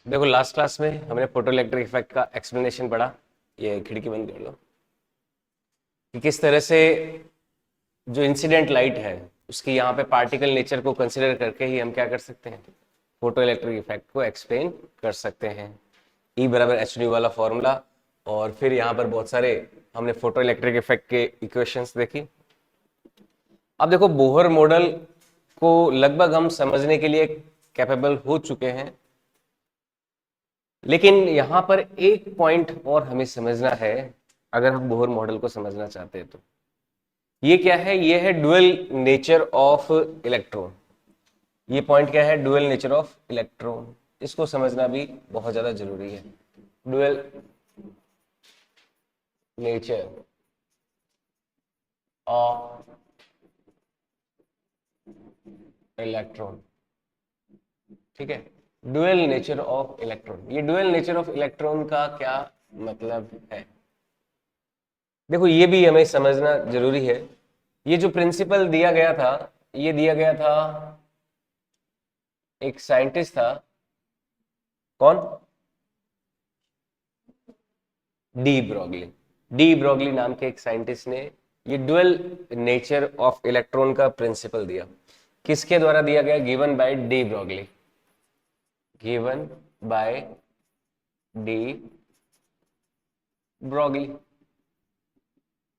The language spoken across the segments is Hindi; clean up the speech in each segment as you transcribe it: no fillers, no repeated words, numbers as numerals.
देखो लास्ट क्लास में हमने फोटोइलेक्ट्रिक इफेक्ट का एक्सप्लेनेशन पढ़ा। ये खिड़की बंद कर लो। कि किस तरह से जो इंसिडेंट लाइट है उसकी यहाँ पे पार्टिकल नेचर को कंसिडर करके ही हम क्या कर सकते हैं, फोटो इलेक्ट्रिक इफेक्ट को एक्सप्लेन कर सकते हैं। E बराबर एच न्यू वाला फॉर्मूला। और फिर यहाँ पर बहुत सारे हमने फोटो इलेक्ट्रिक इफेक्ट के इक्वेशंस देखी। अब देखो बोहर मॉडल को लगभग हम समझने के लिए कैपेबल हो चुके हैं, लेकिन यहां पर एक पॉइंट और हमें समझना है अगर हम बोहर मॉडल को समझना चाहते हैं। तो ये क्या है, ये है डुअल नेचर ऑफ इलेक्ट्रॉन। ये पॉइंट क्या है, डुअल नेचर ऑफ इलेक्ट्रॉन। इसको समझना भी बहुत ज्यादा जरूरी है। डुअल नेचर ऑफ इलेक्ट्रॉन, ठीक है। डुअल नेचर ऑफ इलेक्ट्रॉन, ये डुअल नेचर ऑफ इलेक्ट्रॉन का क्या मतलब है, देखो ये भी हमें समझना जरूरी है। ये जो प्रिंसिपल दिया गया था, ये दिया गया था, एक साइंटिस्ट था, कौन, डी ब्रॉगली। डी ब्रॉगली नाम के एक साइंटिस्ट ने ये डुअल नेचर ऑफ इलेक्ट्रॉन का प्रिंसिपल दिया। किसके द्वारा दिया गया, given by de Broglie, given by de Broglie.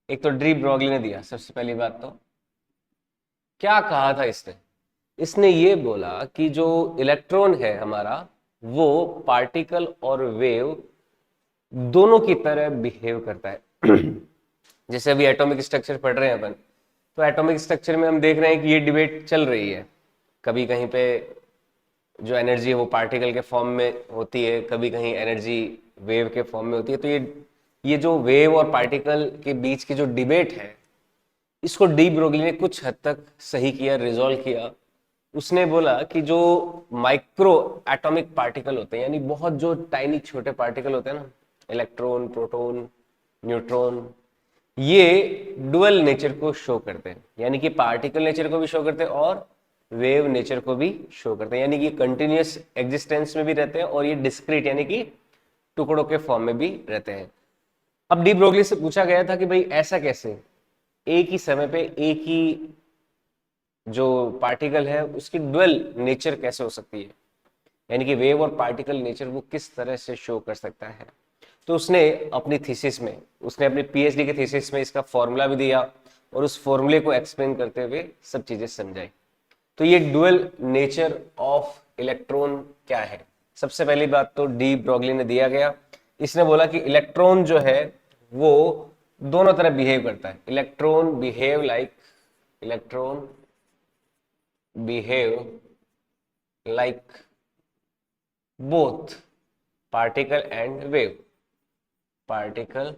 एक तो डी ब्रॉगली ने दिया। सबसे पहली बात तो क्या कहा था इसने, इसने ये बोला कि जो इलेक्ट्रॉन है हमारा, वो पार्टिकल और वेव दोनों की तरह बिहेव करता है। जैसे अभी एटॉमिक स्ट्रक्चर पढ़ रहे हैं अपन, तो एटॉमिक स्ट्रक्चर में हम देख रहे हैं कि ये डिबेट चल रही है। कभी कहीं पे जो एनर्जी है वो पार्टिकल के फॉर्म में होती है, कभी कहीं एनर्जी वेव के फॉर्म में होती है। तो ये जो वेव और पार्टिकल के बीच की जो डिबेट है, इसको डी ब्रोगली ने कुछ हद तक सही किया, रिजॉल्व किया। उसने बोला कि जो माइक्रो एटॉमिक पार्टिकल होते हैं, यानी बहुत जो टाइनी छोटे पार्टिकल होते हैं ना, इलेक्ट्रॉन, प्रोटॉन, न्यूट्रॉन, ये डुअल नेचर को शो करते हैं। यानी कि पार्टिकल नेचर को भी शो करते हैं और वेव नेचर को भी शो करते हैं। यानी कि कंटिन्यूअस एग्जिस्टेंस में भी रहते हैं और ये डिस्क्रीट यानी कि टुकड़ों के फॉर्म में भी रहते हैं। अब डी ब्रोगली से पूछा गया था कि भाई ऐसा कैसे, एक ही समय पे एक ही जो पार्टिकल है उसकी डुअल नेचर कैसे हो सकती है, यानी कि वेव और पार्टिकल नेचर वो किस तरह से शो कर सकता है। तो उसने अपनी थीसिस में, उसने अपनी पीएचडी के थीसिस में इसका फॉर्मूला भी दिया और उस फॉर्मूले को एक्सप्लेन करते हुए सब चीजें समझाई। तो ये डुअल नेचर ऑफ इलेक्ट्रॉन क्या है, सबसे पहली बात तो डी ब्रॉगली ने दिया गया। इसने बोला कि इलेक्ट्रॉन जो है वो दोनों तरह बिहेव करता है। Electron behave like both particle and wave, particle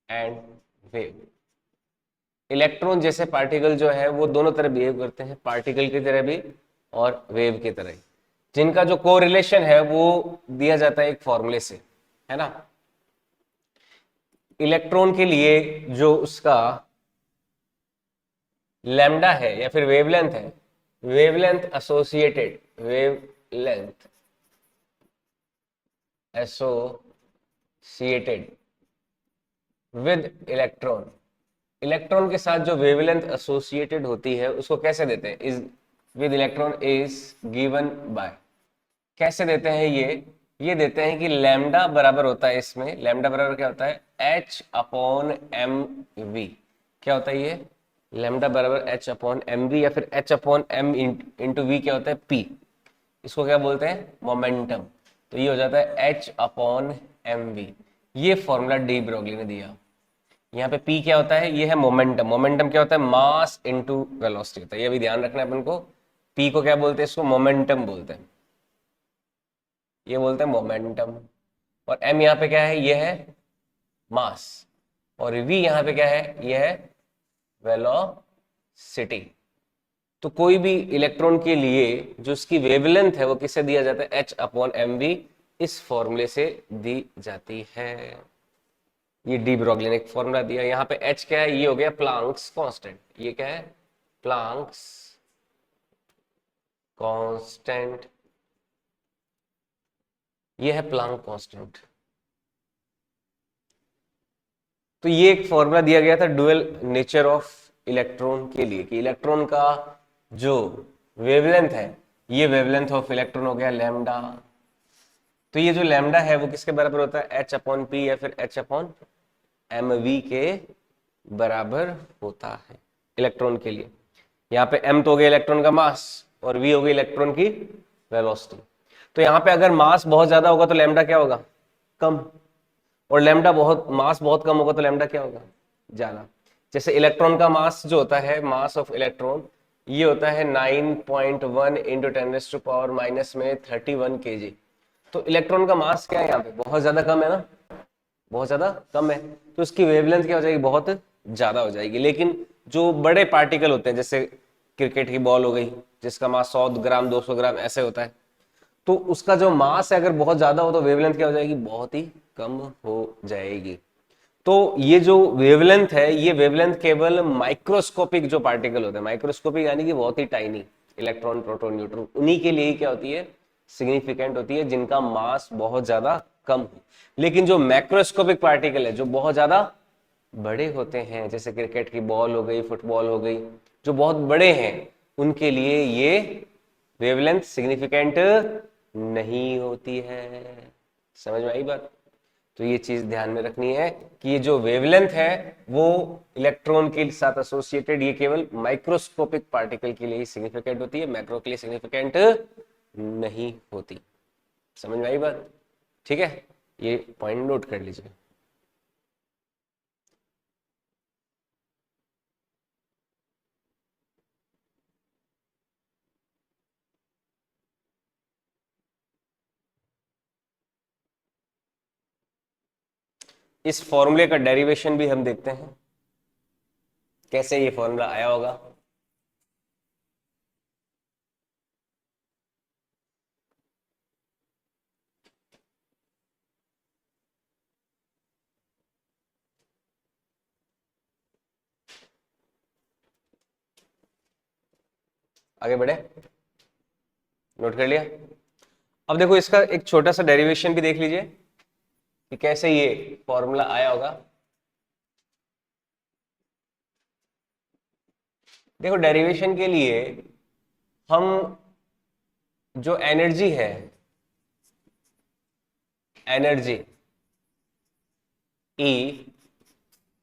and wave. Electron जैसे पार्टिकल जो है वो दोनों तरह बिहेव करते हैं, पार्टिकल की तरह भी और वेव की तरह ही, जिनका जो कोरिलेशन है वो दिया जाता है एक फॉर्मूले से, है ना। इलेक्ट्रॉन के लिए जो उसका लैम्डा है या फिर वेवलेंथ है, wavelength associated with electron, electron के साथ जो वेवलेंथ एसोसिएटेड होती है उसको कैसे देते हैं, is with electron is given by, कैसे देते हैं ये देते हैं कि लैम्डा बराबर होता है, इसमें लैम्डा बराबर क्या होता है, एच अपॉन एम वी। क्या होता है ये, लैम्डा बराबर एच अपॉन एम वी या फिर H upon M into V क्या होता है, पी। इसको क्या बोलते हैं, मोमेंटम। तो ये हो जाता है एच अपॉन एम वी। ये फॉर्मूला डी ब्रोगली ने दिया। यहाँ पे P क्या होता है, ये है मोमेंटम। मोमेंटम क्या होता है, मास इनटू वेलोसिटी होता है। ये भी ध्यान रखना है अपन को। P को क्या बोलते हैं, इसको मोमेंटम बोलते हैं, ये बोलते हैं मोमेंटम। और M यहाँ पे क्या है, ये है मास। और V यहाँ पे क्या है, ये है वेलोसिटी। तो कोई भी इलेक्ट्रॉन के लिए जो उसकी वेवलेंथ है वो किससे दिया जाता है, H अपॉन एम वी, इस फॉर्मूले से दी जाती है। ये डी ब्रॉगली ने एक फॉर्मूला दिया। यहाँ पे एच क्या है, ये हो गया प्लांक्स कांस्टेंट। ये क्या है, प्लांक्स कांस्टेंट। ये है प्लांक कांस्टेंट। तो ये एक फॉर्मूला दिया गया था डुअल नेचर ऑफ इलेक्ट्रॉन के लिए, कि इलेक्ट्रॉन का जो वेवलेंथ है, ये वेवलेंथ ऑफ इलेक्ट्रॉन हो गया लैम्डा। तो ये जो लैम्डा है वो किसके बराबर होता है, एच अपॉन पी या फिर एच अपॉन एम वी के बराबर होता है इलेक्ट्रॉन के लिए। यहाँ पे m तो हो गया इलेक्ट्रॉन का मास और v हो गई इलेक्ट्रॉन की वेलोसिटी। तो यहाँ पे अगर मास बहुत ज्यादा होगा तो लैम्डा क्या होगा, कम, और लैम्डा बहुत, मास बहुत कम होगा तो लैम्डा क्या होगा, ज्यादा। जैसे इलेक्ट्रॉन का मास जो होता है, मास ऑफ इलेक्ट्रॉन, ये होता है 9.1 इंटू 10⁻⁻³ में 31 kg। तो इलेक्ट्रॉन का मास क्या है यहाँ पे, बहुत ज्यादा कम है ना, बहुत ज्यादा कम है, तो उसकी वेवलेंथ क्या हो जाएगी, बहुत ज्यादा हो जाएगी। लेकिन जो बड़े पार्टिकल होते हैं, जैसे क्रिकेट की बॉल हो गई जिसका मास 100 ग्राम 200 ग्राम ऐसे होता है, तो उसका जो मास है अगर बहुत ज्यादा हो तो वेवलेंथ क्या हो जाएगी, बहुत ही कम हो जाएगी। तो ये जो वेवलेंथ है, ये वेवलेंथ केवल माइक्रोस्कोपिक जो पार्टिकल होते हैं, माइक्रोस्कोपिक यानी कि बहुत ही टाइनी, इलेक्ट्रॉन प्रोटॉन न्यूट्रॉन, उन्हीं के लिए ही क्या होती है, सिग्निफिकेंट होती है, जिनका मास बहुत ज्यादा कम हो। लेकिन जो मैक्रोस्कोपिक पार्टिकल है, जो बहुत ज्यादा बड़े होते हैं, जैसे क्रिकेट की बॉल हो गई, फुटबॉल हो गई, जो बहुत बड़े हैं, उनके लिए ये वेवलेंथ सिग्निफिकेंट नहीं होती है। समझ में आई बात। तो ये चीज ध्यान में रखनी है कि ये जो वेवलेंथ है वो इलेक्ट्रॉन के साथ एसोसिएटेड, ये केवल माइक्रोस्कोपिक पार्टिकल के लिए ही सिग्निफिकेंट होती है, मैक्रो के लिए सिग्निफिकेंट नहीं होती। समझ में आई बात, ठीक है, ये पॉइंट नोट कर लीजिए। इस फॉर्मूले का डेरिवेशन भी हम देखते हैं, कैसे ये फॉर्मूला आया होगा। आगे बढ़े, नोट कर लिया। अब देखो इसका एक छोटा सा डेरिवेशन भी देख लीजिए कि कैसे ये फॉर्मूला आया होगा। देखो डेरिवेशन के लिए हम जो एनर्जी है, एनर्जी E,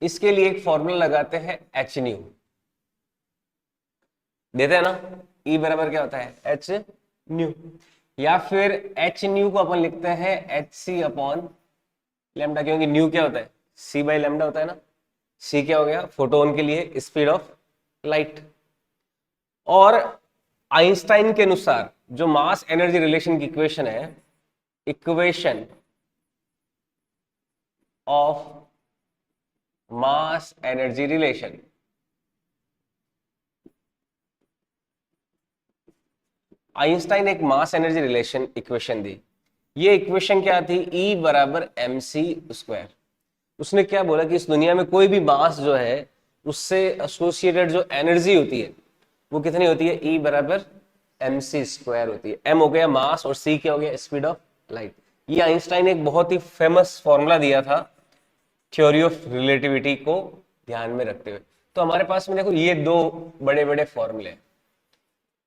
इसके लिए एक फॉर्मूला लगाते हैं एच न्यू, देते हैं ना, E बराबर क्या होता है, एच न्यू, या फिर एच न्यू को अपन लिखते हैं एच सी अपॉन लेमडा, क्योंकि न्यू क्या होता है, सी बाई लेमडा होता है ना। सी क्या हो गया, फोटोन के लिए स्पीड ऑफ लाइट। और आइंस्टाइन के अनुसार जो मास एनर्जी रिलेशन की इक्वेशन है, equation of mass energy relation, Einstein एक मास एनर्जी रिलेशन इक्वेशन दी। ये इक्वेशन क्या थी, E बराबर एम सी स्क्वायर। उसने क्या बोला कि इस दुनिया में कोई भी मास जो है उससे एसोसिएटेड जो एनर्जी होती है वो कितनी होती है, E बराबर एम सी स्क्वायर होती है। एम हो गया मास और सी क्या हो गया, स्पीड ऑफ लाइट। ये आइंस्टाइन एक बहुत ही फेमस फॉर्मूला दिया था थ्योरी ऑफ रिलेटिविटी को ध्यान में रखते हुए। तो हमारे पास में देखो ये दो बड़े बड़े फॉर्मूले हैं,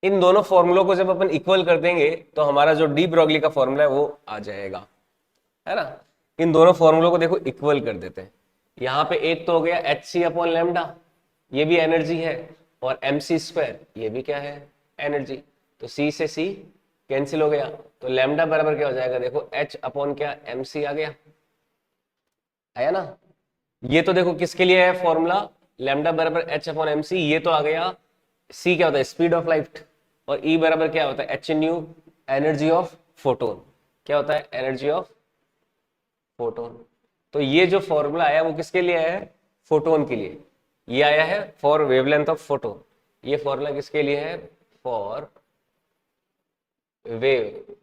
इन दोनों फॉर्मूलों को जब अपन इक्वल कर देंगे तो हमारा जो डी ब्रॉगली का फॉर्मूला है वो आ जाएगा, है ना। इन दोनों फॉर्मूलों को देखो इक्वल कर देते हैं। यहाँ पे एक तो हो गया एच सी अपॉन लेमडा, ये भी एनर्जी है, और एम सी स्क्वायर ये भी क्या है, एनर्जी। तो सी से सी कैंसिल हो गया, तो लेमडा बराबर क्या हो जाएगा, देखो एच अपॉन क्या, एम सी आ गया, आया ना। ये तो देखो किसके लिए है फॉर्मूला, लेमडा बराबर एच अपॉन एम सी, ये तो आ गया, सी क्या होता है, स्पीड ऑफ लाइट, और ई बराबर क्या होता है, H new, energy of photon. क्या होता है, एनर्जी ऑफ फोटोन। तो ये जो फॉर्मूला आया वो किसके लिए आया है, फोटोन के लिए। ये आया है फॉर वेवलेंथ ऑफ फोटोन, ये फॉर्मूला किसके लिए है, for wave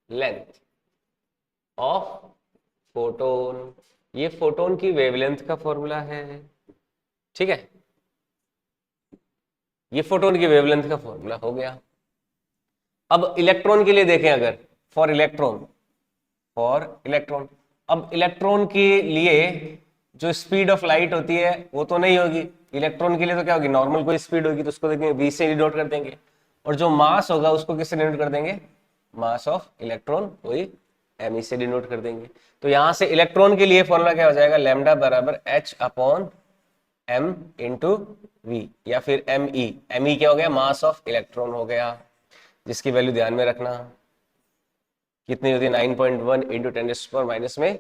length of photon. ये फोटोन की वेवलेंथ का फॉर्मूला है, ठीक है। ये फोटोन की वेवलेंथ का फॉर्मूला हो गया। अब इलेक्ट्रॉन के लिए देखें, अगर फॉर इलेक्ट्रॉन, फॉर इलेक्ट्रॉन। अब इलेक्ट्रॉन के लिए जो स्पीड ऑफ लाइट होती है वो तो नहीं होगी, इलेक्ट्रॉन के लिए तो क्या होगी, नॉर्मल कोई स्पीड होगी, तो उसको देखेंगे v से डिनोट कर देंगे, और जो मास होगा उसको किससे डिनोट कर देंगे, मास ऑफ इलेक्ट्रॉन, वही me से डिनोट कर देंगे। तो यहां से इलेक्ट्रॉन के लिए फॉर्मूला क्या हो जाएगा, लैम्डा बराबर h upon m into V, या फिर me क्या हो गया, मास ऑफ इलेक्ट्रॉन हो गया, जिसकी वैल्यू ध्यान में रखना कितनी होती है, 9.1 इंटू 10⁻⁻ में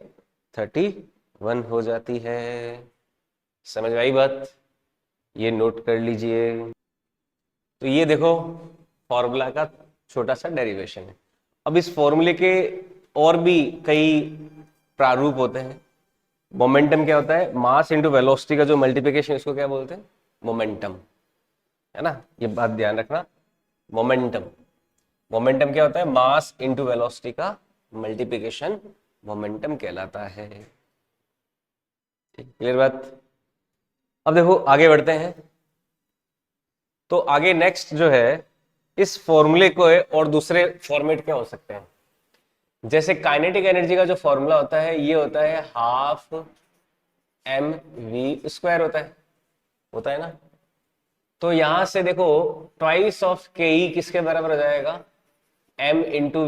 31 हो जाती है। समझ में आई बात, ये नोट कर लीजिए। तो ये देखो फॉर्मूला का छोटा सा डेरिवेशन है। अब इस फॉर्मूले के और भी कई प्रारूप होते हैं। मोमेंटम क्या होता है, मास इंटू वेलोसिटी का जो मल्टीप्लिकेशन, इसको क्या बोलते हैं, मोमेंटम, है ना, ये बात ध्यान रखना। मोमेंटम, मोमेंटम क्या होता है, मास इंटू वेलोसिटी का मल्टीप्लिकेशन मोमेंटम कहलाता है। क्लियर बात। अब देखो आगे बढ़ते हैं। तो आगे नेक्स्ट जो है, इस फॉर्मूले को और दूसरे फॉर्मेट क्या हो सकते हैं, जैसे काइनेटिक एनर्जी का जो फॉर्मूला होता है ये होता है हाफ एम वी स्क्वायर होता है ना। तो यहां से देखो ट्वाइस ऑफ के ई किसके बराबर हो जाएगा, m इंटू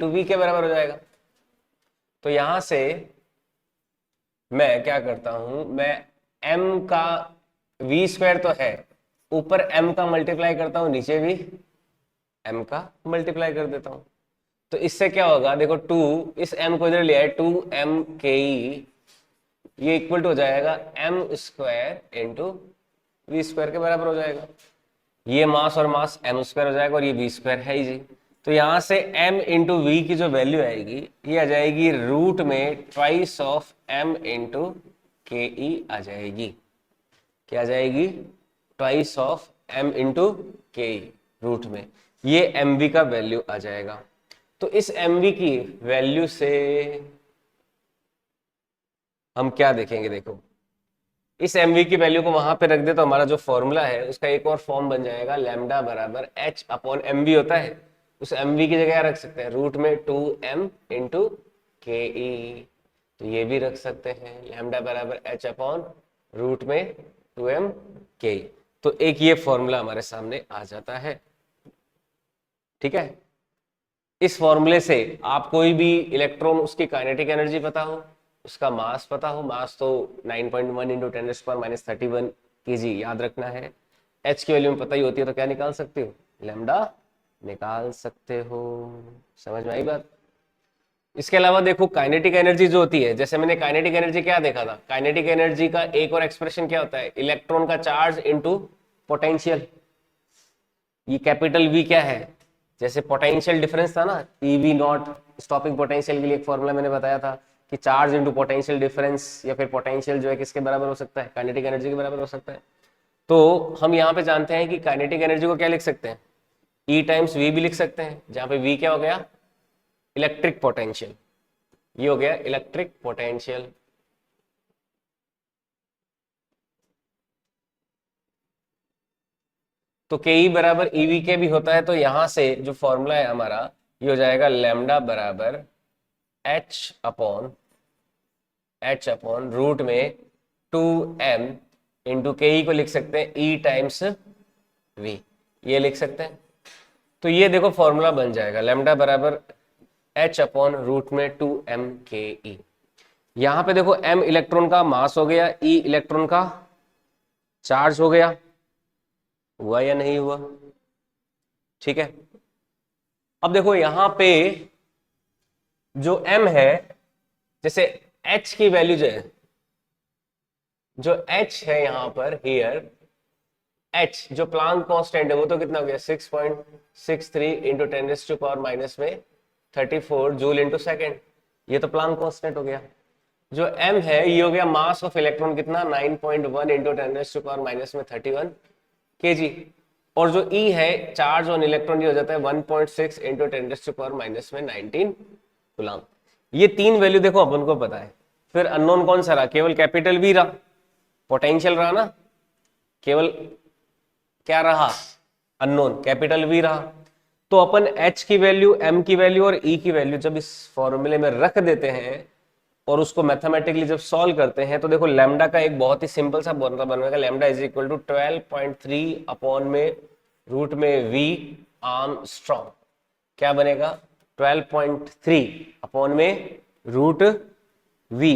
वी के बराबर हो जाएगा। तो यहां से मैं क्या करता हूं, मैं m का v स्क्वायर तो है, ऊपर m का मल्टीप्लाई करता हूं, नीचे भी m का मल्टीप्लाई कर देता हूं। तो इससे क्या होगा, देखो 2, इस m को इधर लिया है, 2m के ई, ये इक्वल टू हो जाएगा m square into V square के बराबर हो जाएगा। ये मास और मास m स्क्वायर हो जाएगा, और ये वी स्क्वायर है ही जी। तो यहां से m इंटू वी की जो वैल्यू आएगी ये आ जाएगी रूट में ट्वाइस ऑफ m इंटू के ई आ जाएगी। क्या आ जाएगी, ट्वाइस ऑफ m इंटू के ई रूट में, ये mv का वैल्यू आ जाएगा। तो इस mv की वैल्यू से हम क्या देखेंगे, देखो इस mv की वैल्यू को वहां पे रख दे तो हमारा जो फॉर्मूला है उसका एक और फॉर्म बन जाएगा, लैम्डा बराबर h अपॉन mv होता है, उस mv की जगह रख सकते हैं रूट में 2m इंटू के ई। तो ये भी रख सकते हैं, लैम्डा बराबर h अपॉन रूट में 2m के ई। तो एक ये फॉर्मूला हमारे सामने आ जाता है। ठीक है, इस फॉर्मूले से आप कोई भी इलेक्ट्रॉन, उसकी काइनेटिक एनर्जी पता हो, उसका मास पता हो, मास तो 9.1 इंटू 10⁻⁻31 kg याद रखना है, h की वैल्यू में पता ही होती है, तो क्या निकाल सकते हो, लैम्डा निकाल सकते हो। समझ में आई बात। इसके अलावा देखो काइनेटिक एनर्जी जो होती है, जैसे मैंने काइनेटिक एनर्जी क्या देखा था, काइनेटिक एनर्जी का एक और एक्सप्रेशन क्या होता है, इलेक्ट्रॉन का चार्ज इंटू पोटेंशियल। ये कैपिटल V क्या है, जैसे पोटेंशियल डिफरेंस था ना, EV नॉट, स्टॉपिंग पोटेंशियल के लिए एक फॉर्मूला मैंने बताया था कि चार्ज इंटू पोटेंशियल डिफरेंस, या फिर पोटेंशियल जो है किसके बराबर हो सकता है, काइनेटिक एनर्जी के बराबर हो सकता है। तो हम यहाँ पे जानते हैं कि काइनेटिक एनर्जी को क्या लिख सकते हैं, E टाइम्स V भी लिख सकते हैं, जहां पे V क्या हो गया, इलेक्ट्रिक पोटेंशियल, ये हो गया इलेक्ट्रिक पोटेंशियल। तो के ई बराबर ईवी के भी होता है, तो यहां से जो फॉर्मूला है हमारा ये हो जाएगा लैम्डा बराबर एच अपॉन रूट में 2m इंटू के ई को लिख सकते हैं ई टाइम्स वी, ये लिख सकते हैं। तो ये देखो फॉर्मूला बन जाएगा लैम्डा बराबर एच अपॉन रूट में 2m के ई। यहां पे देखो m इलेक्ट्रॉन का मास हो गया, e इलेक्ट्रॉन का चार्ज हो गया, हुआ या नहीं हुआ। ठीक है, अब देखो यहां पे जो m है, जैसे h की वैल्यू जो h है यहां पर हियर, h जो प्लांक कांस्टेंट है वो तो कितना हो गया 6.63 इंटू 10⁻⁻ में 34 जूल इंटू सेकेंड, ये तो प्लांक कांस्टेंट हो गया। जो m है ये हो गया मास ऑफ इलेक्ट्रॉन, कितना 9.1 इंटू 10⁻⁻ में 31 kg, और जो E है चार्ज ऑन इलेक्ट्रॉन ये हो जाता है 1.6 इंटू 10⁻⁻ में 19 कूलम। ये तीन वैल्यू देखो अपन को पता है। फिर अननोन कौन सा रहा, केवल कैपिटल V रहा, पोटेंशियल रहा ना, केवल क्या रहा, अननोन कैपिटल V रहा। तो अपन h की वैल्यू, m की वैल्यू और e की वैल्यू जब इस फॉर्मूले में रख देते हैं और उसको मैथमेटिकली जब सॉल्व करते हैं तो देखो लैम्डा का एक बहुत ही सिंपल सा फॉर्मूला बनेगा, lambda is equal to 12.3 upon में रूट में v आर्मस्ट्रॉन्ग। क्या बनेगा? 12.3 अपॉन में रूट v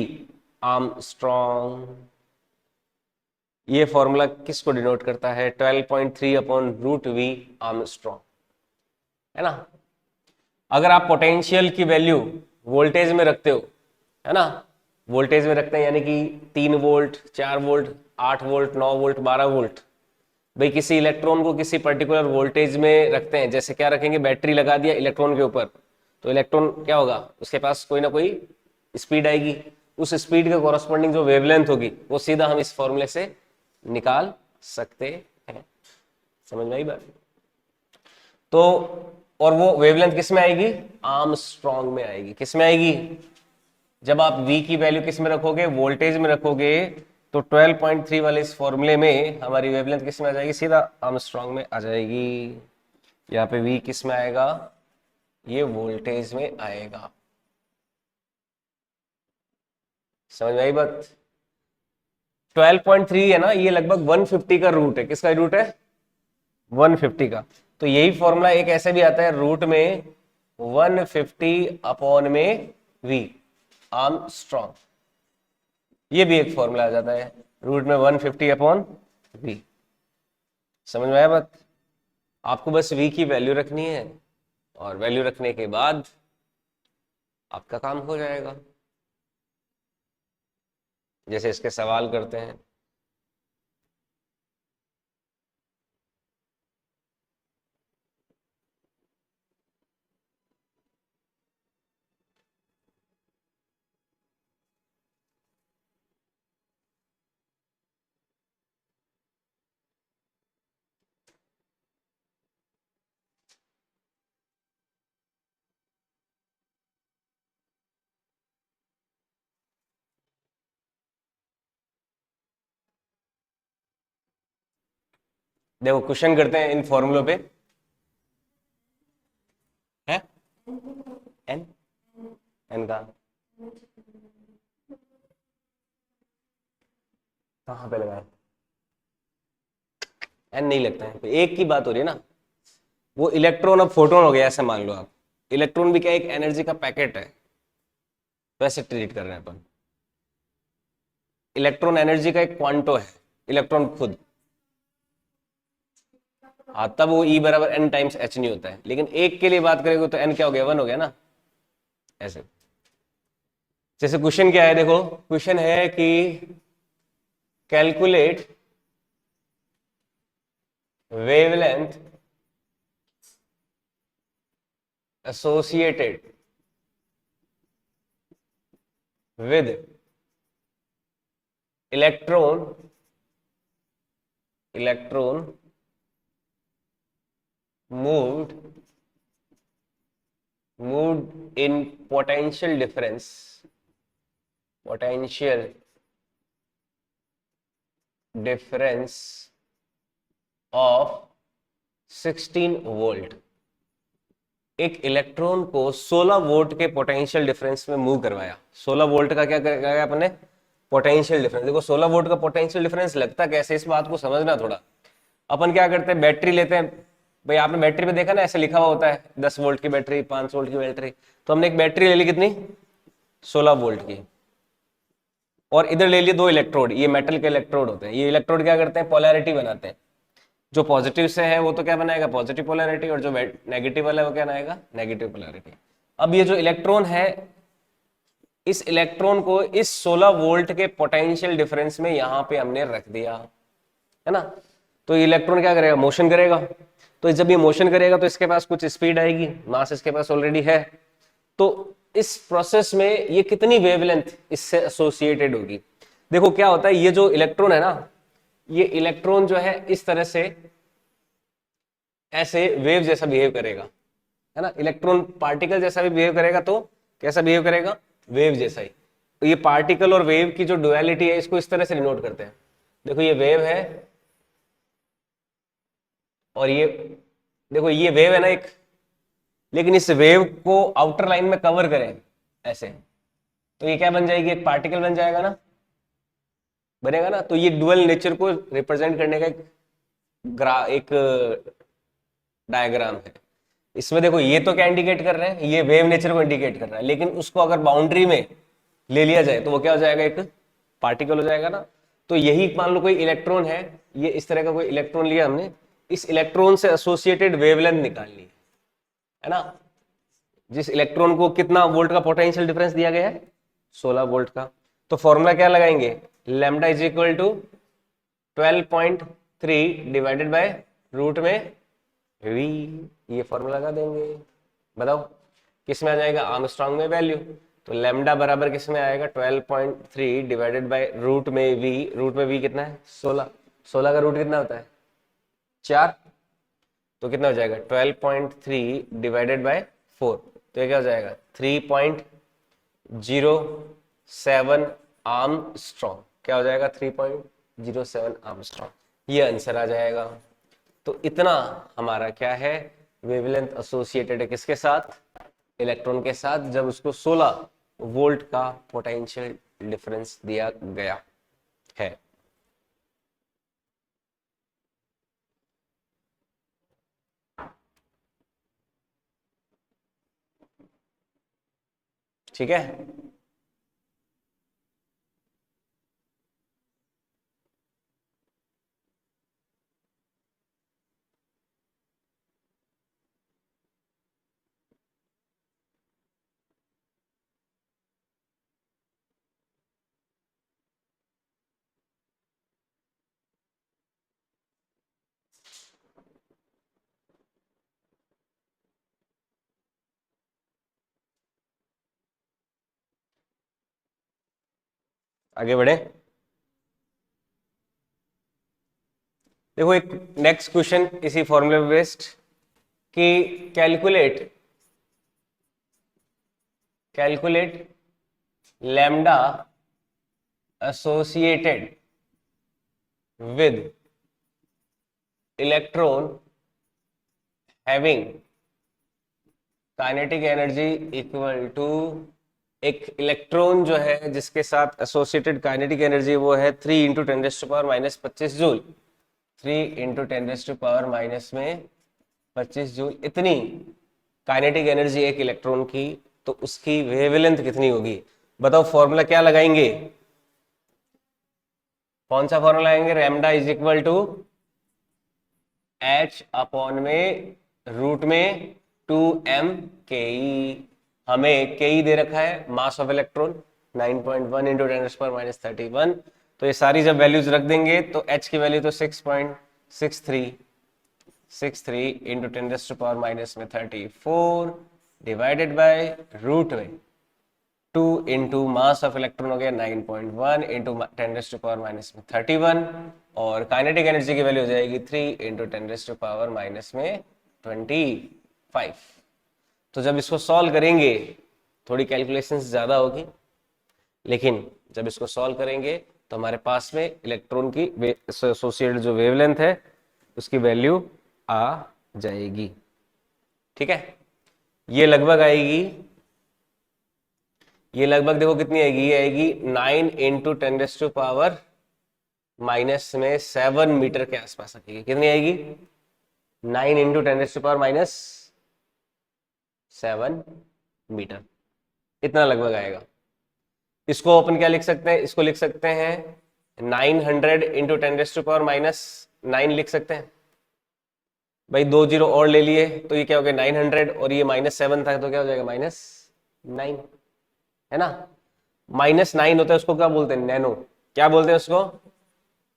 आर्मस्ट्रॉन्ग। ये फॉर्मूला किसको डिनोट करता है? 12.3 अपॉन रूट v आर्मस्ट्रॉन्ग, है ना। अगर आप पोटेंशियल की वैल्यू वोल्टेज में रखते हो, है ना, वोल्टेज में रखते हैं यानी कि 3 volt, 4 volt, 8 volt, 9 volt, 12 volt, भाई किसी इलेक्ट्रॉन को किसी पर्टिकुलर वोल्टेज में रखते हैं, जैसे क्या रखेंगे, बैटरी लगा दिया इलेक्ट्रॉन के ऊपर, तो इलेक्ट्रॉन क्या होगा, उसके पास कोई ना कोई स्पीड आएगी, उस स्पीड के कॉरस्पॉन्डिंग जो वेवलेंथ होगी वो सीधा हम इस फॉर्मूले से निकाल सकते हैं। समझ में आई बात? तो और वो वेवलेंथ किस में आएगी? आर्मस्ट्रॉन्ग में आएगी। किस में आएगी? जब आप v की वैल्यू किस में रखोगे? वोल्टेज में रखोगे, तो 12.3 वाले इस फॉर्मूले में हमारी वेवलेंथ किस में आ जाएगी? सीधा आर्मस्ट्रॉन्ग में आ जाएगी। यहाँ पे v किस में आएगा? ये वोल्टेज में आएगा। समझ में आई बात? 12.3 है ना, ये लगभग 150 का रूट है। किसका रूट है? 150 का। तो यही फॉर्मूला एक ऐसे भी आता है, रूट में 150 अपॉन में v आर्मस्ट्रॉन्ग, ये भी एक फॉर्मूला आ जाता है, रूट में 150 अपॉन v। समझ में आया बात? आपको बस v की वैल्यू रखनी है और वैल्यू रखने के बाद आपका काम हो जाएगा। जैसे इसके सवाल करते हैं, देखो क्वेश्चन करते हैं इन फॉर्मूलों पे, है एन, एन का कहाँ पे लगाए? एन नहीं लगता है, तो एक की बात हो रही है ना, वो इलेक्ट्रॉन अब फोटोन हो गया ऐसे मान लो आप। इलेक्ट्रॉन भी क्या एक एनर्जी का पैकेट है, वैसे ट्रीट कर रहे हैं अपन। इलेक्ट्रॉन एनर्जी का एक क्वांटो है, इलेक्ट्रॉन खुद। हाँ, तब वो E बराबर n टाइम्स h नहीं होता है, लेकिन एक के लिए बात करेंगे तो n क्या हो गया? 1 हो गया ना। ऐसे जैसे क्वेश्चन क्या है, देखो क्वेश्चन है कि calculate wavelength associated with electron moved in potential difference of 16 volt. एक इलेक्ट्रॉन को 16 वोल्ट के पोटेंशियल डिफरेंस में मूव करवाया। 16 वोल्ट का क्या करवाया अपने? Potential difference. देखो 16 वोल्ट का पोटेंशियल डिफरेंस लगता कैसे, इस बात को समझना थोड़ा। अपन क्या करते हैं, बैटरी लेते हैं, भाई आपने बैटरी पे देखा ना, ऐसे लिखा हुआ होता है 10 वोल्ट की बैटरी, 5 वोल्ट की बैटरी। तो हमने एक बैटरी ले ली, कितनी? 16 वोल्ट की, और इधर ले लिए 2 इलेक्ट्रोड। ये मेटल के इलेक्ट्रोड होते हैं। ये इलेक्ट्रोड क्या करते हैं? पोलैरिटी बनाते हैं। जो पॉजिटिव से है वो तो क्या बनाएगा? पॉजिटिव पोलैरिटी, और जो नेगेटिव वाला है वो क्या बनाएगा? Negative polarity. अब ये जो इलेक्ट्रॉन है, इस इलेक्ट्रॉन को इस 16 वोल्ट के पोटेंशियल डिफरेंस में यहां पे हमने रख दिया, है ना। तो इलेक्ट्रॉन क्या करेगा? मोशन करेगा। तो जब ये मोशन करेगा तो इसके पास कुछ स्पीड आएगी, मास इसके पास ऑलरेडी है। तो इस प्रोसेस में ये कितनी वेवलेंथ इससे एसोसिएटेड होगी? देखो क्या होता है, ये जो इलेक्ट्रॉन है ना, ये इलेक्ट्रॉन जो है इस तरह से ऐसे वेव जैसा बिहेव करेगा, है ना। इलेक्ट्रॉन पार्टिकल जैसा भी बिहेव करेगा, तो कैसा बिहेव करेगा? वेव जैसा ही। तो ये पार्टिकल और वेव की जो डुअलिटी है, इसको इस तरह से डिनोट करते हैं। देखो ये वेव है, और ये देखो ये वेव है ना एक, लेकिन इस वेव को आउटर लाइन में कवर करें ऐसे, तो ये क्या बन जाएगी, एक पार्टिकल बन जाएगा ना, बनेगा ना। तो ये डुअल नेचर को रिप्रेजेंट करने का एक डायग्राम है। इसमें देखो ये तो क्या इंडिकेट कर रहे हैं, ये वेव नेचर को इंडिकेट कर रहा है, लेकिन उसको अगर बाउंड्री में ले लिया जाए तो वो क्या हो जाएगा, एक पार्टिकल हो जाएगा ना। तो यही मान लो कोई इलेक्ट्रॉन है, ये इस तरह का कोई इलेक्ट्रॉन लिया हमने, इस इलेक्ट्रॉन से एसोसिएटेड वेवलेंथ निकालनी है ना। जिस इलेक्ट्रॉन को कितना वोल्ट का पोटेंशियल डिफरेंस दिया गया है, 16 वोल्ट का। तो फॉर्मूला क्या लगाएंगे, lambda is equal to 12.3 divided by root में वी, ये फॉर्मूला लगा देंगे। बताओ किस में आ जाएगा, आर्मस्ट्रांग में वैल्यू। तो लैम्डा बराबर किस में आएगा, 12.3 डिवाइडेड बाय रूट में वी। रूट में वी कितना है, 16। 16 का रूट कितना होता है, 4। तो कितना हो जाएगा, 12.3 डिवाइडेड बाय 4। तो ये क्या हो जाएगा, 3.07 आर्मस्ट्रांग। क्या हो जाएगा, 3.07 आर्मस्ट्रांग। ये आंसर आ जाएगा। तो इतना हमारा क्या है, वेवलेंथ एसोसिएटेड है किसके साथ, इलेक्ट्रॉन के साथ, जब उसको 16 वोल्ट का पोटेंशियल डिफरेंस दिया गया है। ठीक है, आगे बढ़े। देखो एक नेक्स्ट क्वेश्चन इसी फॉर्मूले बेस्ड, कि calculate calculate lambda associated with electron having kinetic energy equal to, एक इलेक्ट्रॉन जो है जिसके साथ एसोसिएटेड काइनेटिक एनर्जी वो है 3 इंटू 10⁻⁻25 जूल। 3 × 10⁻⁻⁻25 जूल, इतनी काइनेटिक एनर्जी एक इलेक्ट्रॉन की। तो उसकी वेवलेंथ कितनी होगी, बताओ फॉर्मूला क्या लगाएंगे, कौन सा फॉर्मूला लगाएंगे, lambda is equal to H upon में रूट में 2m ke। हमें ke दे रखा है, मास ऑफ इलेक्ट्रॉन 9.1 इंटू 10⁻31। तो ये सारी जब वैल्यूज रख देंगे तो h की वैल्यू तो 6.63 इंटू 10⁻⁻34 डिवाइडेड बाय रूट में 2 इंटू मास ऑफ इलेक्ट्रॉन हो गया 9.1 इंटू 10⁻31। और काइनेटिक एनर्जी की वैल्यू हो जाएगी 3 इंटू 10⁻25। तो जब इसको सॉल्व करेंगे, थोड़ी कैलकुलेशंस ज्यादा होगी, लेकिन जब इसको सॉल्व करेंगे तो हमारे पास में इलेक्ट्रॉन की एसोसिएटेड जो वेवलेंथ है उसकी वैल्यू आ जाएगी। ठीक है, ये लगभग आएगी, ये लगभग देखो कितनी आएगी, ये आएगी 9 इंटू 10⁻⁻7 मीटर के आसपास आएगी। कितनी आएगी, 9 इंटू 10⁻⁻7 मीटर, इतना लगभग आएगा। इसको अपन क्या लिख सकते हैं, इसको लिख सकते हैं 900 इंटू 10⁻⁻9 लिख सकते हैं। भाई 2 जीरो और ले लिए तो ये क्या हो गया 900, और ये -7 था तो क्या हो जाएगा -9, है ना। -9 होता है उसको क्या बोलते हैं, नैनो। क्या बोलते हैं उसको,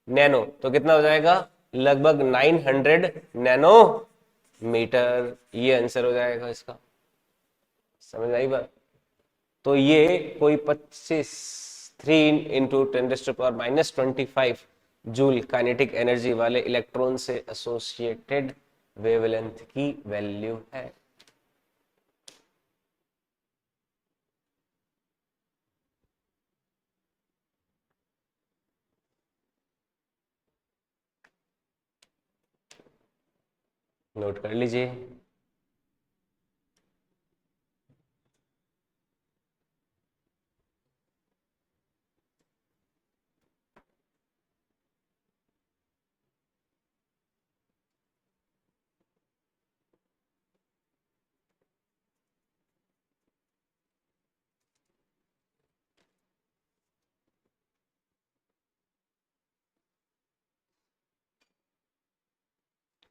नैनो। तो कितना हो जाएगा, लगभग 900 नैनो मीटर। ये आंसर हो जाएगा इसका, समझ आई बात। तो ये कोई 25 3 इंटू 10⁻⁻25 जूल काइनेटिक एनर्जी वाले इलेक्ट्रॉन से एसोसिएटेड वेवलेंथ की वैल्यू है। नोट कर लीजिए।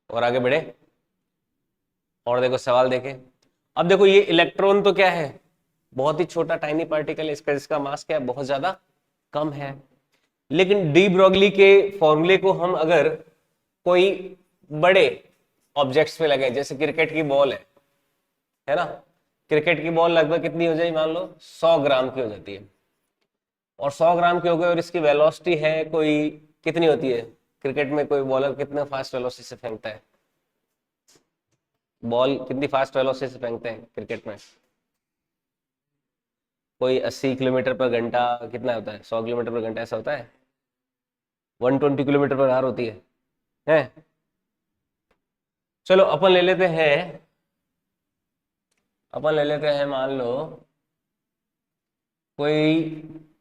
और आगे बढ़े, और देखो सवाल देखे। अब देखो ये इलेक्ट्रॉन तो क्या है, बहुत ही छोटा टाइनी पार्टिकल है, इसका मास क्या है, बहुत ज्यादा कम है। लेकिन डी ब्रोगली के फॉर्मूले को हम अगर कोई बड़े ऑब्जेक्ट्स पे लगे, जैसे क्रिकेट की बॉल है ना, क्रिकेट की बॉल लगभग कितनी हो जाएगी, मान लो 100 ग्राम की हो जाती है, और 100 ग्राम की हो गई, और इसकी वेलोसिटी है कोई कितनी होती है, क्रिकेट में कोई बॉलर कितने फास्ट वेलोसिटी से फेंकता है, बॉल कितनी फास्ट वेलोसिटी से फेंकते हैं क्रिकेट में, कोई 80 किलोमीटर पर घंटा, कितना होता है, 100 किलोमीटर पर घंटा, ऐसा होता है, 120 किलोमीटर पर आवर होती है? चलो अपन ले लेते हैं मान लो कोई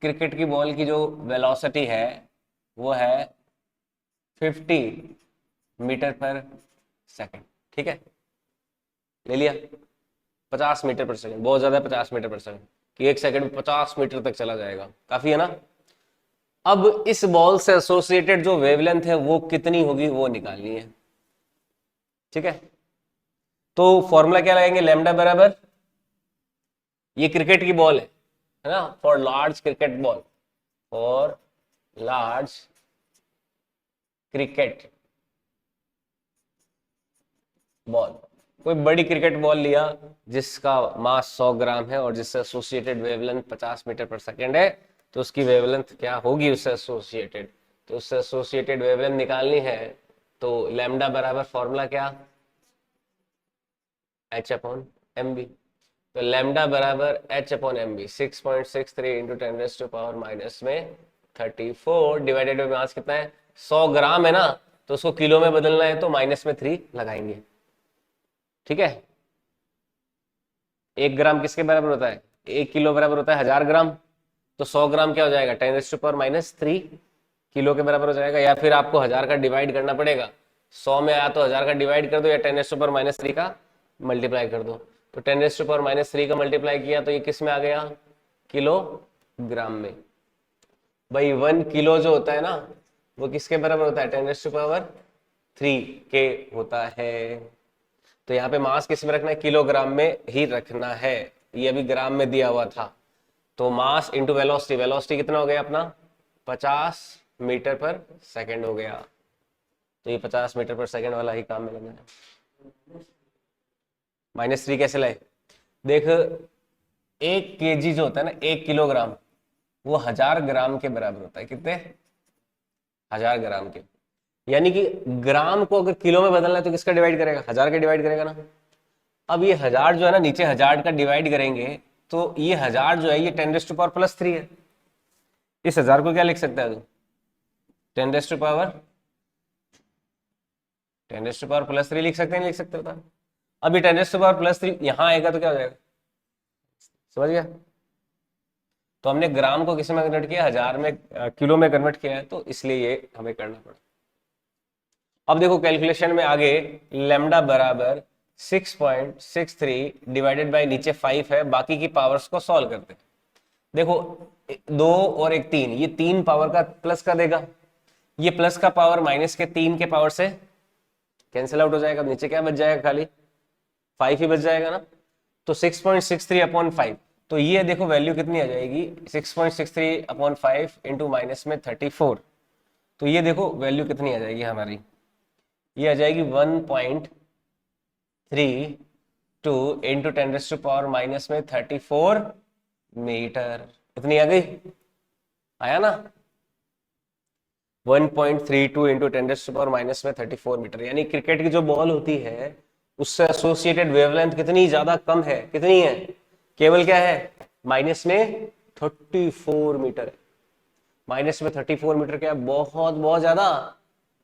क्रिकेट की बॉल की जो वेलोसिटी है वो है 50 मीटर पर सेकंड, ठीक है, ले लिया। 50 मीटर पर सेकंड बहुत ज्यादा है, 50 मीटर पर सेकंड कि एक सेकंड में 50 मीटर तक चला जाएगा, काफी है ना। अब इस बॉल से एसोसिएटेड जो वेवलेंथ है वो कितनी होगी वो निकालनी है, ठीक है। तो फॉर्मूला क्या लगाएंगे, लैम्डा बराबर, ये क्रिकेट की बॉल है ना, for large cricket ball, for large cricket ball, कोई बड़ी क्रिकेट बॉल लिया जिसका मास 100 ग्राम है और जिससे एसोसिएटेड वेवलेंथ 50 मीटर पर सेकेंड है, तो उसकी वेवलेंथ क्या होगी उससे एसोसिएटेड, तो उससे एसोसिएटेड वेवलेंथ निकालनी है। तो लैम्डा बराबर फॉर्मूला क्या, h अपॉन एम बी, तो लैम्डा बराबर h upon M V, 6.63 into 10⁻⁻⁻ में 34 डिवाइडेड बाई मास कितना है, 100 ग्राम है ना, तो उसको किलो में बदलना है तो माइनस में 3 लगाएंगे, ठीक है। 1 ग्राम किसके बराबर होता है, 1 किलो बराबर होता है 1000 ग्राम, तो 100 ग्राम क्या हो जाएगा, 10⁻³ किलो के बराबर हो जाएगा। या फिर आपको 1000 का डिवाइड करना पड़ेगा, 100 में आया तो 1000 का डिवाइड कर दो, या 10⁻³ का मल्टीप्लाई कर दो। तो 10⁻³ का मल्टीप्लाई किया तो ये किस में आ गया, किलोग्राम में। भाई 1 किलो जो होता है ना वो किसके बराबर होता है, 10⁻³ के होता है। तो यहाँ पे मास किस में रखना है, किलोग्राम में ही रखना है, ये अभी ग्राम में दिया हुआ था। तो मास इंटू वेलोसिटी, वेलोसिटी कितना हो गया अपना 50 मीटर पर सेकंड हो गया, तो ये 50 मीटर पर सेकंड वाला ही काम में लेना है। -3 कैसे लाए, देख 1 kg जो होता है ना, 1 किलोग्राम, वो 1000 ग्राम के बराबर होता है, कितने 1000 ग्राम के, यानी कि ग्राम को अगर किलो में बदलना है तो किसका डिवाइड करेगा, 1000 का डिवाइड करेगा ना। अब ये 1000 जो है ना, नीचे 1000 का डिवाइड करेंगे तो ये 1000 जो है ये 10⁻+3 है, इस 1000 को क्या लिख सकता है तू, 10⁻+3 लिख सकते हैं, नहीं लिख सकते बता। अब ये 10⁻+3 यहां आएगा तो क्या हो जाएगा, समझ गया। तो हमने ग्राम को किस में कन्वर्ट किया, 1000 में, किलो में कन्वर्ट किया है, तो इसलिए ये हमें करना पड़ा। अब देखो कैलकुलेशन में आगे, लैम्डा बराबर 6.63 डिवाइडेड बाय नीचे 5 है, बाकी की पावर्स को सॉल्व करते हैं। देखो 2 और 1 3, ये 3 पावर का प्लस का देगा, ये प्लस का पावर माइनस के 3 के पावर से कैंसिल आउट हो जाएगा, नीचे क्या बच जाएगा, खाली 5 ही बच जाएगा ना। तो 6.63 अपॉन 5, तो ये देखो वैल्यू कितनी आ जाएगी, 6.63 अपॉन 5 इंटू माइनस में 34, तो ये देखो वैल्यू कितनी आ जाएगी हमारी, ये आ जाएगी 1.32 इंटू 10⁻⁻में 34 मीटर, इतनी आ गई, आया ना, 1.32 इंटू 10⁻में 34 मीटर, यानी क्रिकेट की जो बॉल होती है उससे एसोसिएटेड वेवलेंथ कितनी ज्यादा कम है, कितनी है, केवल क्या है, माइनस में 34 मीटर, माइनस में 34 मीटर क्या, बहुत बहुत ज्यादा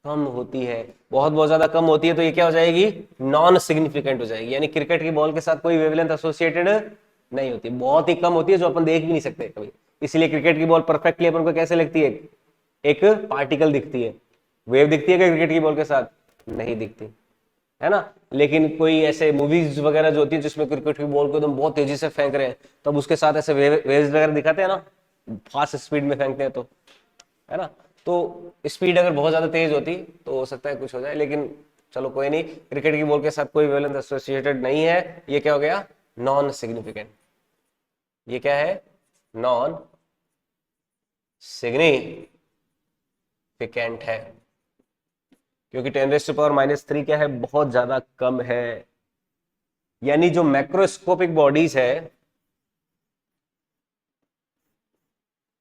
कम होती है, बहुत बहुत ज्यादा कम होती है, तो ये क्या हो जाएगी, नॉन सिग्निफिकेंट हो जाएगी, यानी क्रिकेट की बॉल के साथ कोई वेवलेंथ एसोसिएटेड नहीं होती, बहुत ही कम होती है, जो अपन देख भी नहीं सकते कभी। इसलिए क्रिकेट की बॉल परफेक्टली अपन को कैसे लगती है, एक पार्टिकल दिखती है, वेव दिखती है क्या क्रिकेट की बॉल के साथ, नहीं दिखती है ना। लेकिन कोई ऐसे मूवीज वगैरह जो होती है जिसमें क्रिकेट की बॉल को एकदम बहुत तेजी से फेंक रहे हैं, तब उसके साथ ऐसे वेव्स वगैरह दिखाते हैं ना, फास्ट स्पीड में फेंकते हैं, तो है ना, तो स्पीड अगर बहुत ज्यादा तेज होती तो हो सकता है कुछ हो जाए, लेकिन चलो कोई नहीं, क्रिकेट की बॉल के साथ कोई वेवलेंथ एसोसिएटेड नहीं है, ये क्या हो गया, नॉन सिग्निफिकेंट। ये क्या है, नॉन सिग्निफिकेंट है, क्योंकि 10⁻³ क्या है, बहुत ज्यादा कम है। यानी जो मैक्रोस्कोपिक बॉडीज है,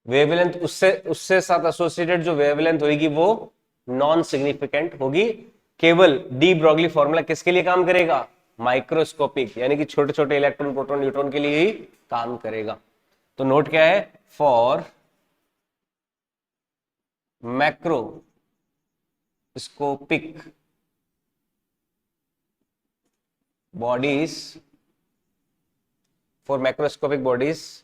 वेवलेंथ उससे उससे साथ एसोसिएटेड जो वेवलेंथ होगी वो नॉन सिग्निफिकेंट होगी। केवल डी ब्रॉगली फॉर्मूला किसके लिए काम करेगा, माइक्रोस्कोपिक, यानी कि छोटे छोटे इलेक्ट्रॉन प्रोटॉन न्यूट्रॉन के लिए ही काम करेगा। तो नोट क्या है, for macroscopic bodies, for macroscopic bodies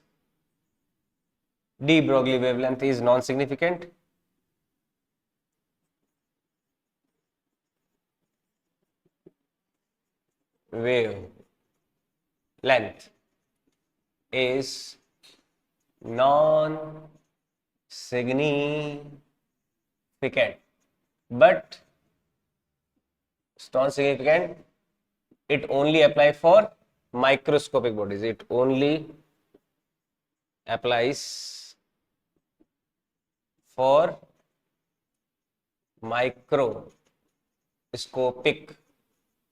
de Broglie wavelength is non-significant. Wavelength is non-significant, but non-significant, it only apply for microscopic bodies, it only applies for microscopic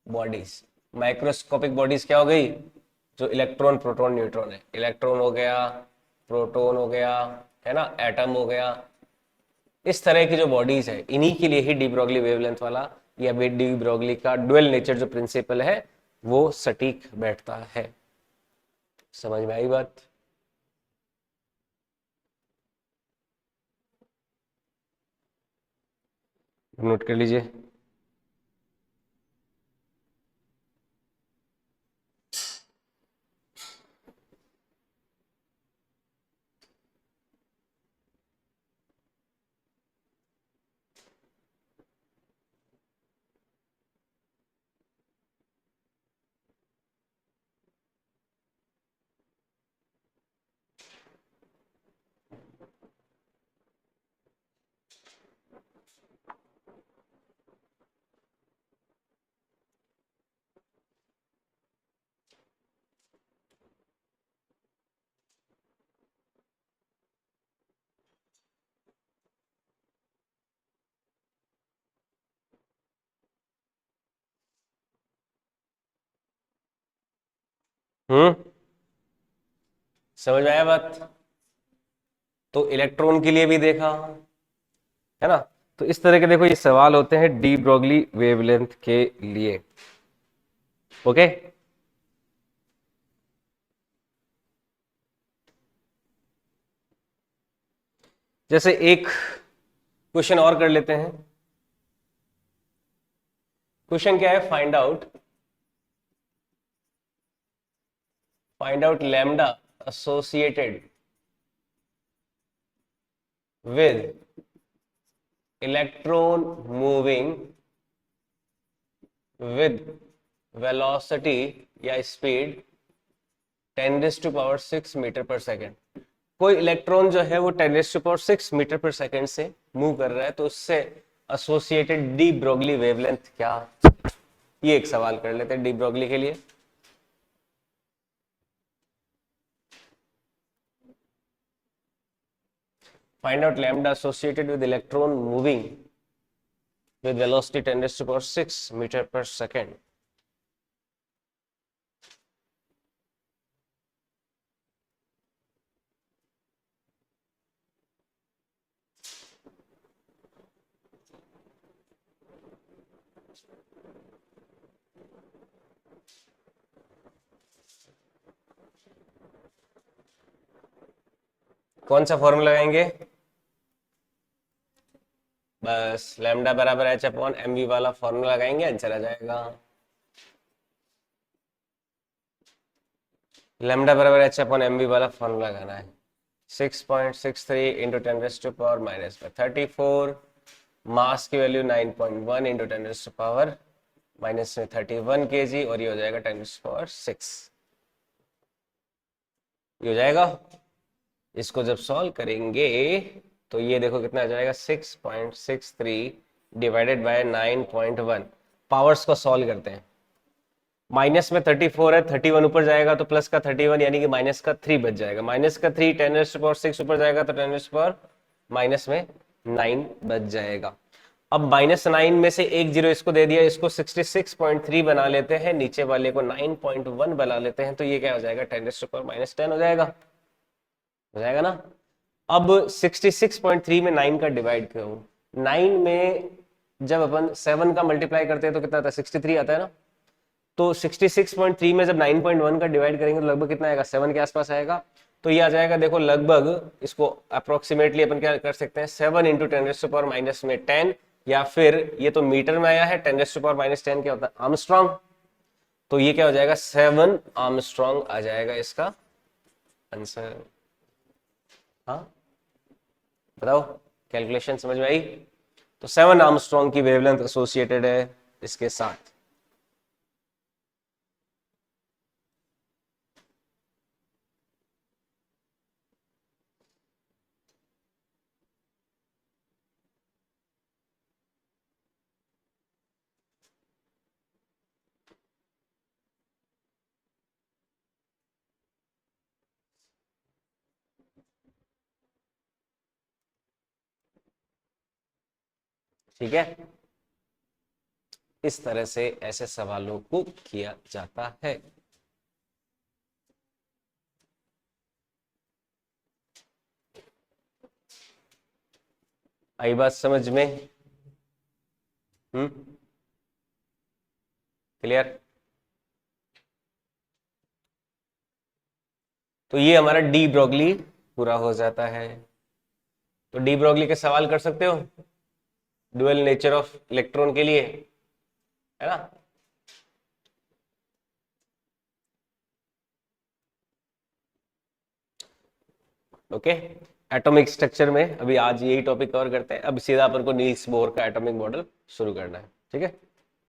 bodies। Microscopic bodies क्या हो गई, जो इलेक्ट्रॉन प्रोटॉन न्यूट्रॉन है, इलेक्ट्रॉन हो गया, प्रोटॉन हो गया, है ना, एटम हो गया, इस तरह की जो बॉडीज है, इन्हीं के लिए ही डी ब्रॉगली वेवलेंथ वाला या डी ब्रॉगली का डुअल नेचर जो प्रिंसिपल है वो सटीक बैठता है। समझ में आई बात? नोट कर लीजिए। समझ में आया बात? तो इलेक्ट्रॉन के लिए भी देखा, है ना। तो इस तरह के देखो ये सवाल होते हैं डी ब्रॉगली वेवलेंथ के लिए। ओके, जैसे एक क्वेश्चन और कर लेते हैं। क्वेश्चन क्या है, find out lambda associated with electron moving with velocity या speed 10⁻⁶ मीटर पर सेकेंड। कोई इलेक्ट्रॉन जो है वो 10⁻⁶ मीटर पर सेकेंड से मूव कर रहा है, तो उससे एसोसिएटेड डी ब्रॉगली वेवलेंथ क्या, ये एक सवाल कर लेते हैं डी ब्रॉगली के लिए। Find out lambda associated with electron moving with velocity 10⁻⁶ metre पर सेकेंड। कौन सा फॉर्मूला लगाएंगे, बस लैम्डा बराबर h/mv वाला फॉर्मूला लगाएंगे, आंसर आ जाएगा। लैम्डा बराबर h/mv वाला फॉर्मूला लगाना है। 6.63 इंटू 10⁻⁻34, मास की वैल्यू 9.1 इंटू 10⁻⁻31 kg, और ये हो जाएगा 10⁻⁶। ये हो जाएगा। इसको जब सॉल्व करेंगे तो ये देखो कितना आ जाएगा, 6.63 डिवाइडेड बाय 9.1, पावर्स को सॉल्व करते हैं। माइनस में 34 है, 31 ऊपर जाएगा तो प्लस का 31 यानी कि माइनस का 3 बच जाएगा। माइनस का 3 10⁻6 ऊपर जाएगा तो 10⁻, माइनस में 9 बच जाएगा। अब -9 में से एक जीरो इसको दे दिया, इसको 66.3 बना लेते हैं, नीचे वाले को 9.1 बना लेते हैं, तो ये क्या हो जाएगा 10⁻10 हो जाएगा, हो जाएगा ना। अब 66.3 में 9 का डिवाइड करो, 9 में जब अपन 7 का मल्टीप्लाई करते हैं तो कितना आता है 63 आता है ना। तो 66.3 में जब 9.1 का डिवाइड करेंगे तो लगभग कितना आएगा 7 के आसपास आएगा। तो ये आ जाएगा, देखो लगभग इसको अप्रोक्सीमेटली अपन क्या कर सकते हैं 7 इंटू 10⁻⁻10 में 10, या फिर ये तो मीटर में आया है 10⁻⁻10 क्या होता है आर्मस्ट्रॉन्ग, तो ये क्या हो जाएगा 7 आर्मस्ट्रॉन्ग आ जाएगा इसका आंसर। हाँ बताओ, कैलकुलेशन समझ में आई? तो 7 आर्मस्ट्रॉन्ग की वेवलेंथ एसोसिएटेड है इसके साथ। ठीक है, इस तरह से ऐसे सवालों को किया जाता है। आई बात समझ में? क्लियर? तो ये हमारा डी ब्रोगली पूरा हो जाता है। तो डी ब्रोगली के सवाल कर सकते हो ड्यूअल नेचर ऑफ इलेक्ट्रॉन के लिए, है ना। ओके, एटॉमिक स्ट्रक्चर में अभी आज यही टॉपिक कवर करते हैं। अब सीधा अपन को नील्स बोर का एटॉमिक मॉडल शुरू करना है, ठीक है।